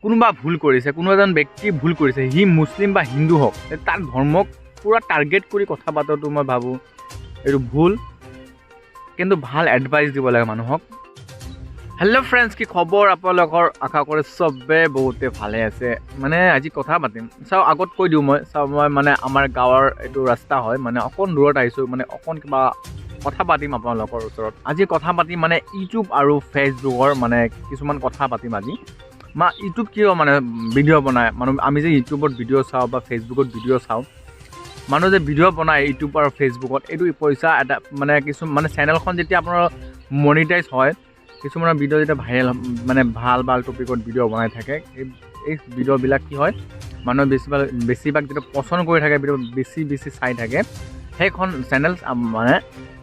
কোনোবা ভুল কৰিছে, কোনো এজন ব্যক্তি ভুল কৰিছে, সি মুছলিম বা হিন্দু হওক, তাৰ ধৰ্মক পূৰা টাৰ্গেট কৰি কথা পাতাটো মই ভাবোঁ এইটো ভুল। কিন্তু ভাল এডভাইচ দিব লাগে মানুহক। হেল্ল' ফ্ৰেণ্ডছ, কি খবৰ আপোনালোকৰ? আশা কৰি চবে বহুতে ভালে আছে। মানে আজি কথা পাতিম, চাওঁ আগত কৈ দিওঁ মই মানে আমাৰ গাঁৱৰ এইটো ৰাস্তা হয়, মানে অকণ দূৰত আহিছোঁ, মানে অকণ কিবা কথা পাতিম আপোনালোকৰ ওচৰত। আজি কথা পাতিম মানে ইউটিউব আৰু ফেচবুকৰ মানে কিছুমান কথা পাতিম আজি। ইউটিউব কিয় মানে ভিডিঅ' বনায় মানুহ, আমি যে ইউটিউবত ভিডিঅ' চাওঁ বা ফেচবুকত ভিডিঅ' চাওঁ, মানুহ যে ভিডিঅ' বনায় ইউটিউব আৰু ফেচবুকত, এইটো পইচা এটা মানে মানে চেনেলখন যেতিয়া আপোনাৰ মনিটাইজ হয়, কিছুমানৰ ভিডিঅ' যেতিয়া ভাইৰেল মানে ভাল টপিকত ভিডিঅ' বনাই থাকে, এই ভিডিঅ'বিলাক কি হয়, মানুহে বেছিভাগ যেতিয়া পচন্দ কৰি থাকে, ভিডিঅ' বেছি চাই থাকে, সেইখন চেনেল মানে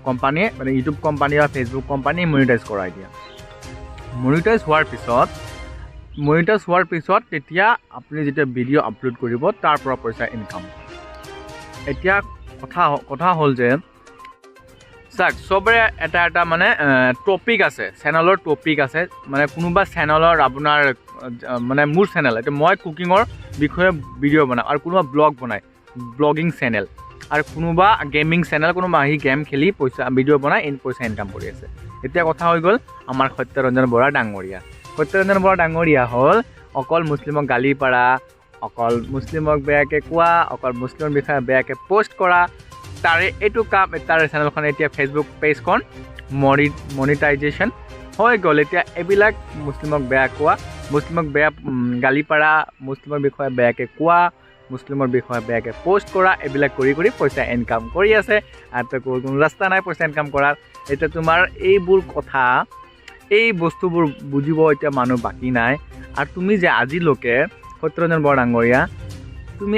কোম্পানীয়ে মানে ইউটিউব কোম্পানী বা ফেচবুক কোম্পানীয়ে মনিটাইজ কৰাই দিয়ে। মনিটাইজ হোৱাৰ পিছত তেতিয়া আপুনি যেতিয়া ভিডিঅ' আপলোড কৰিব, তাৰ পৰা পইচা ইনকাম। এতিয়া কথা হ'ল যে চাওক, চবৰে এটা মানে টপিক আছে, চেনেলৰ টপিক আছে। মানে কোনোবা চেনেলৰ আপোনাৰ মানে মোৰ চেনেল, এতিয়া মই কুকিঙৰ বিষয়ে ভিডিঅ' বনাওঁ, আৰু কোনোবা ব্লগ বনায়, ব্লগিং চেনেল, আৰু কোনোবা গেমিং চেনেল, কোনোবা আহি গেম খেলি ভিডিঅ' বনাই পইচা ইনকাম কৰি আছে। এতিয়া কথা হৈ গ'ল আমাৰ সত্যৰঞ্জন বৰা ডাঙৰীয়া। সত্যৰঞ্জন বৰা ডাঙৰীয়া হ'ল অকল মুছলিমক গালি পাৰা, অকল মুছলিমক বেয়াকৈ কোৱা, অকল মুছলিমৰ বিষয়ে বেয়াকৈ পষ্ট কৰা, তাৰে এইটো কাম। তাৰ চেনেলখন এতিয়া ফেচবুক পেজখন মনিটাইজেশ্যন হৈ গ'ল। এতিয়া এইবিলাক মুছলিমক বেয়া কোৱা, মুছলিমক বেয়া গালি পাৰা, মুছলিমৰ বিষয়ে বেয়াকৈ কোৱা, মুছলিমৰ বিষয়ে বেয়াকৈ পষ্ট কৰা, এইবিলাক কৰি পইচা ইনকাম কৰি আছে। আৰু কোনো ৰাস্তা নাই পইচা ইনকাম কৰাৰ। এতিয়া তোমাৰ এইবোৰ কথা, এই বস্তুবোৰ বুজিব এতিয়া মানুহ বাকী নাই। আৰু তুমি যে আজিলৈকে সত্যৰঞ্জন বৰা ডাঙৰীয়া, তুমি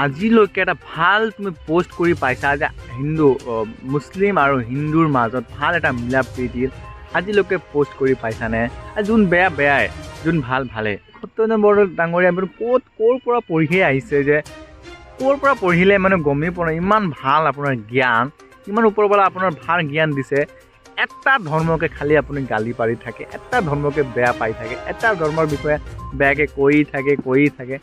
আজিলৈকে এটা ভাল তুমি পষ্ট কৰি পাইছা যে মুছলিম আৰু হিন্দুৰ মাজত ভাল এটা মিলা প্ৰীতিৰ, আজিলৈকে পষ্ট কৰি পাইছানে? যোন বেয়াই, যোন ভালে। সত্যৰঞ্জন বৰা ডাঙৰীয়া ক'ৰ পৰা পঢ়িহে আহিছে, যে ক'ৰ পৰা পঢ়িলে মানে গমেই পোৱা নাই, ইমান ভাল আপোনাৰ জ্ঞান, ইমান ওপৰৰ পৰা আপোনাৰ ভাল জ্ঞান দিছে। এটা ধৰ্মকে খালি আপুনি গালি পাৰি থাকে, এটা ধৰ্মকে বেয়া পাই থাকে, এটা ধৰ্মৰ বিষয়ে বেয়াকৈ কৈ থাকে।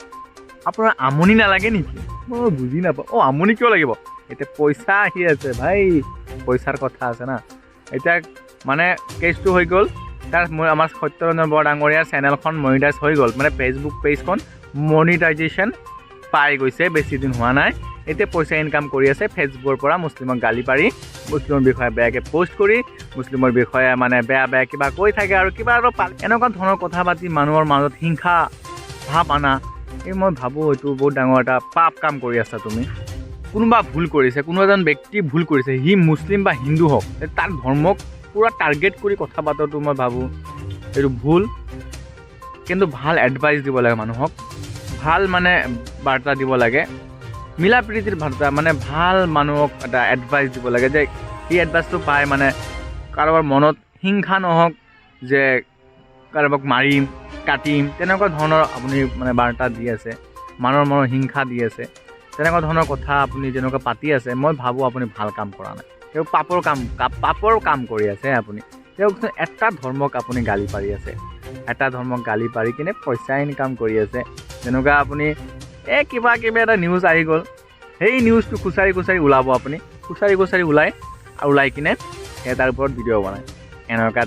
আপোনাৰ আমনি নালাগে নেকি? মই বুজি নাপাওঁ। আমনি কিয় লাগিব? এতিয়া পইচা আহি আছে ভাই, পইচাৰ কথা আছে না। এতিয়া মানে কেছটো হৈ গ'ল, আমাৰ সত্যৰঞ্জন বৰা ডাঙৰীয়াৰ চেনেলখন মনিটাইজ হৈ গ'ল, মানে ফেচবুক পেজখন মনিটাইজেশ্যন পাই গৈছে, বেছি দিন হোৱা নাই। এতিয়া পইচা ইনকাম কৰি আছে ফেচবুকৰ পৰা, মুছলিমক গালি পাৰি, মুছলিমৰ বিষয়ে বেয়াকৈ পষ্ট কৰি, মুছলিমৰ বিষয়ে মানে বেয়া কিবা কৈ থাকে, আৰু কিবা আৰু এনেকুৱা ধৰণৰ কথা পাতি মানুহৰ মাজত হিংসা ভাৱ আনা। মই ভাবোঁ এইটো বহুত ডাঙৰ এটা পাপ কাম কৰি আছা তুমি। কোনোবা ভুল কৰিছে, কোনো এজন ব্যক্তি ভুল কৰিছে, সি মুছলিম বা হিন্দু হওক, তাৰ ধৰ্মক পূৰা টাৰ্গেট কৰি কথা পাতাটো মই ভাবোঁ এইটো ভুল। কিন্তু ভাল এডভাইচ দিব লাগে মানুহক, ভাল মানে বাৰ্তা দিব লাগে, মিলা প্ৰীতিৰ বাৰ্তা, মানে ভাল মানুহক এটা এডভাইচ দিব লাগে, যে সেই এডভাইচটো পাই মানে কাৰোবাৰ মনত হিংসা নহওক, যে কাৰোবাক মাৰিম কাটিম, তেনেকুৱা ধৰণৰ আপুনি মানে বাৰ্তা দি আছে, মানুহৰ মনত হিংসা দি আছে, তেনেকুৱা ধৰণৰ কথা আপুনি যেনেকুৱা পাতি আছে, মই ভাবোঁ আপুনি ভাল কাম কৰা নাই। তেওঁ পাপৰ কাম কৰি আছে। আপুনি তেওঁক এটা ধৰ্মক আপুনি গালি পাৰি আছে, এটা ধৰ্মক গালি পাৰি কিনে পইচা ইনকাম কৰি আছে। যেনেকুৱা আপুনি কিবা এটা নিউজ আহি গ'ল, সেই নিউজটো খুচাৰি ওলাব, আপুনি খুচাৰি ওলাই কিনে তাৰ ওপৰত ভিডিঅ' বনায়,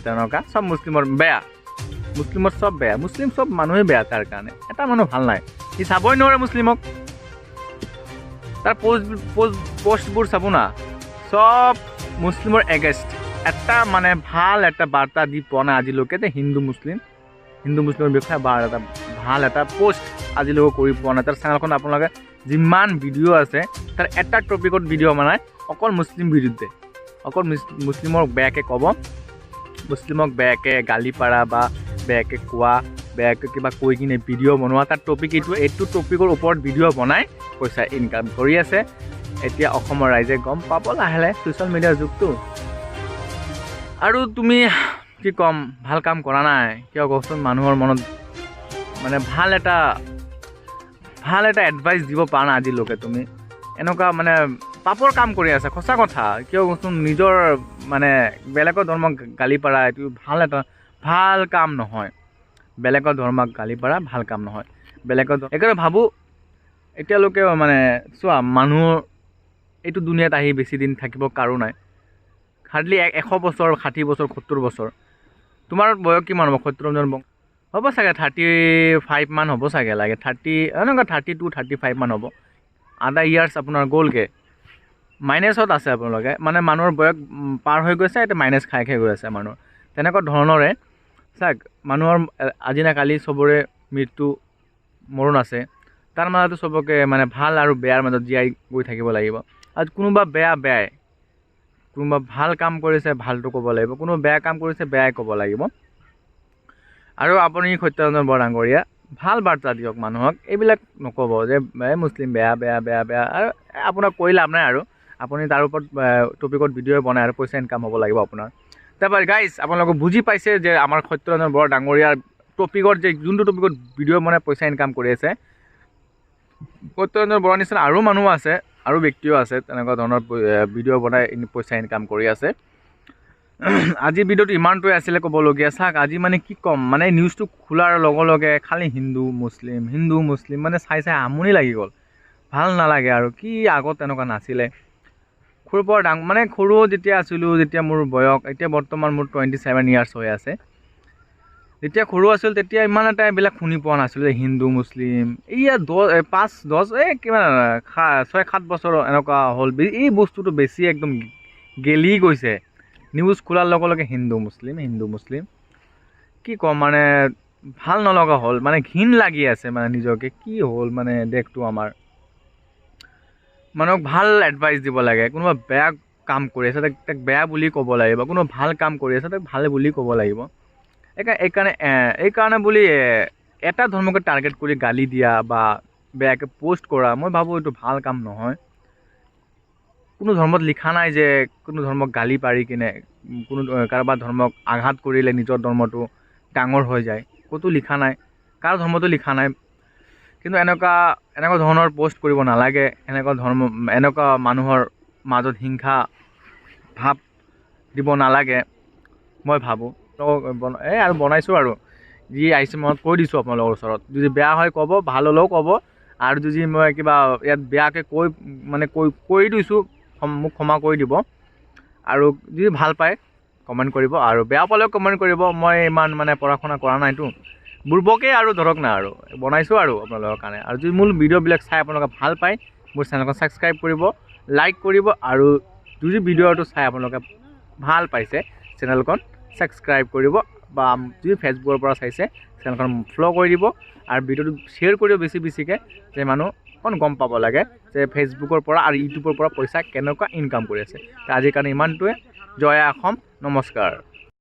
তেনেকুৱা চব মুছলিমৰ বেয়া, মুছলিমৰ চব বেয়া, মুছলিম চব মানুহে বেয়া। তাৰ কাৰণে এটা মানুহ ভাল নাই, সি চাবই নোৱাৰে মুছলিমক, তাৰ পষ্টবোৰ চাব না, চব মুছলিমৰ এগেইনষ্ট। এটা মানে ভাল এটা বাৰ্তা দি পোৱা নাই আজিলৈকে, যে হিন্দু মুছলিমৰ বিষয়ে ভাল এটা পষ্ট আজিলৈকে কৰি পোৱা নাই। তাৰ চেনেলখন আপোনালোকে যিমান ভিডিঅ' আছে, তাৰ এটা টপিকত ভিডিঅ' বনায়, অকল মুছলিম বিৰুদ্ধে, অকল মুছলিমৰ বেয়াকৈ ক'ব, মুছলিমক বেয়াকৈ গালি পাৰা বা বেয়াকৈ কোৱা, বেয়াকৈ কিবা কৈ কিনে ভিডিঅ' বনোৱা, তাৰ টপিক এইটো টপিকৰ ওপৰত ভিডিঅ' বনাই পইচা ইনকাম কৰি আছে। এতিয়া অসমৰ ৰাইজে গম পাব লাহে ছ'চিয়েল মিডিয়াৰ যুগটো। আৰু তুমি কি ক'ম, ভাল কাম কৰা নাই কিয় কওকচোন? মানুহৰ মনত মানে ভাল এটা এডভাইচ দিব পাৰা নাই আজিলৈকে তুমি। এনেকুৱা মানে পাপৰ কাম কৰি আছে, সঁচা কথা। কিয় কওকচোন, নিজৰ মানে বেলেগৰ ধৰ্মক গালি পাৰা এইটো ভাল কাম নহয়। বেলেগৰ ধৰ্মক গালি পাৰা ভাল কাম নহয়। বেলেগৰ একেবাৰে ভাবোঁ এতিয়ালৈকে মানে চোৱা মানুহৰ এইটো দুনিয়াত আহি বেছি দিন থাকিব কাৰো নাই। হাৰ্ডলি 100 বছৰ 60 বছৰ 70 বছৰ। তোমাৰ বয়স কিমান হ'ব? 70 হ'ব চাগে 35 মান হ'ব চাগে, লাগে 30 এনেকুৱা 32 35 মান হ'ব। আধা ইয়াৰ্ছ আপোনাৰ গ'লগৈ, মাইনাছত আছে আপোনালোকে, মানে মানুহৰ বয়স পাৰ হৈ গৈছে, এতিয়া মাইনাছ খাই গৈ আছে মানুহৰ। তেনেকুৱা ধৰণৰে চাওক মানুহৰ আজি না কালি চবৰে মৃত্যু মৰণ আছে, তাৰ মাজতো চবকে মানে ভাল আৰু বেয়াৰ মাজত জীয়াই গৈ থাকিব লাগিব। আৰু কোনোবা বেয়াই, কোনোবা ভাল কাম কৰিছে ভালটো ক'ব লাগিব, কোনোবা বেয়া কাম কৰিছে বেয়াই ক'ব লাগিব। আৰু আপুনি সত্যৰঞ্জন বৰডাঙৰীয়া ভাল বাৰ্তা দিয়ক মানুহক, এইবিলাক নক'ব যে মুছলিম বেয়া আৰু আপোনাক কৈ লাভ নাই। আৰু আপুনি তাৰ ওপৰত টপিকত ভিডিঅ' বনাই আৰু পইচা ইনকাম হ'ব লাগিব আপোনাৰ। তাৰপৰা গাইজ আপোনালোকে বুজি পাইছে যে আমাৰ সত্যৰঞ্জন বৰডাঙৰীয়াৰ টপিকত যে যোনটো টপিকত ভিডিঅ' বনাই পইচা ইনকাম কৰি আছে। সত্যৰঞ্জন বৰাৰ নিচিনা আৰু মানুহ আছে, আৰু ব্যক্তিও আছে তেনেকুৱা ধৰণৰ ভিডিঅ' বনাই পইচা ইনকাম কৰি আছে। আজি ভিডিঅ'টো ইমানটোৱে আছিলে ক'বলগীয়া। চাওক আজি মানে কি ক'ম, মানে নিউজটো খোলাৰ লগে লগে খালি হিন্দু মুছলিম মানে চাই আমনি লাগি গ'ল, ভাল নালাগে আৰু কি আগত তেনেকুৱা নাছিলে। সৰুৰ পৰা মানে সৰু যেতিয়া আছিলোঁ, যেতিয়া মোৰ বয়স এতিয়া বৰ্তমান মোৰ 27 ইয়াৰ্ছ হৈ আছে। যেতিয়া সৰু আছিল তেতিয়া ইমান এটা এইবিলাক শুনি পোৱা নাছিলোঁ যে হিন্দু মুছলিম। এইয়া 5-10 কিমান 6-7 বছৰ এনেকুৱা হ'ল এই বস্তুটো বেছি একদম গেলি গৈছে। নিউজ খোলাৰ লগে লগে হিন্দু মুছলিম কি ক'ম, মানে ভাল নলগা হ'ল, মানে ঘিণ লাগি আছে মানে নিজকে। কি হ'ল মানে দেশটো আমাৰ। মানুহক ভাল এডভাইচ দিব লাগে, কোনোবা বেয়া কাম কৰি আছে তাক বেয়া বুলি ক'ব লাগিব, কোনোবা ভাল কাম কৰি আছে তাক ভাল বুলি ক'ব লাগিব। এইকাৰণে বুলি এটা ধৰ্মকে টাৰ্গেট কৰি গালি দিয়া বা বেয়াকৈ পোষ্ট কৰা, মই ভাবোঁ এইটো ভাল কাম নহয়। কোনো ধৰ্মত লিখা নাই যে কোনো ধৰ্মক গালি পাৰি কিনে কোনো কাৰোবাৰ ধৰ্মক আঘাত কৰিলে নিজৰ ধৰ্মটো ডাঙৰ হৈ যায়, ক'তো লিখা নাই, কাৰ ধৰ্মতো লিখা নাই। কিন্তু এনেকুৱা ধৰণৰ পোষ্ট কৰিব নালাগে। এনেকুৱা মানুহৰ মাজত হিংসা ভাৱ দিব নালাগে মই ভাবোঁ। আৰু বনাইছোঁ আৰু যি আহিছে মই কৈ দিছোঁ আপোনালোকৰ ওচৰত। যদি বেয়া হয় ক'ব, ভাল হ'লেও ক'ব। আৰু যদি মই কিবা ইয়াত বেয়াকৈ কৈ দিছোঁ মোক ক্ষমা কৰি দিব। আৰু যদি ভাল পায় কমেণ্ট কৰিব, আৰু বেয়া পালেও কমেণ্ট কৰিব। মই ইমান মানে পঢ়া শুনা কৰা নাইতো, বুৰ্বকেই আৰু ধৰক না, আৰু বনাইছোঁ আৰু আপোনালোকৰ কাৰণে। আৰু যদি মোৰ ভিডিঅ'বিলাক চাই আপোনালোকে ভাল পায়, মোৰ চেনেলখন ছাবস্ক্ৰাইব কৰিব, লাইক কৰিব। আৰু যদি ভিডিঅ'টো চাই আপোনালোকে ভাল পাইছে চেনেলখন ছাবস্ক্ৰাইব কৰিব, বা যদি ফেচবুকৰ পৰা চাইছে চেনেলখন ফ'ল' কৰি দিব। আৰু ভিডিঅ'টো শ্বেয়াৰ কৰিব বেছিকৈ, যে মানুহ অকণ গম পাব লাগে যে ফেচবুকৰ পৰা আৰু ইউটিউবৰ পৰা পইচা কেনেকুৱা ইনকাম কৰি আছে। আজিৰ কাৰণে ইমানটোৱে। জয় অসম, নমস্কাৰ।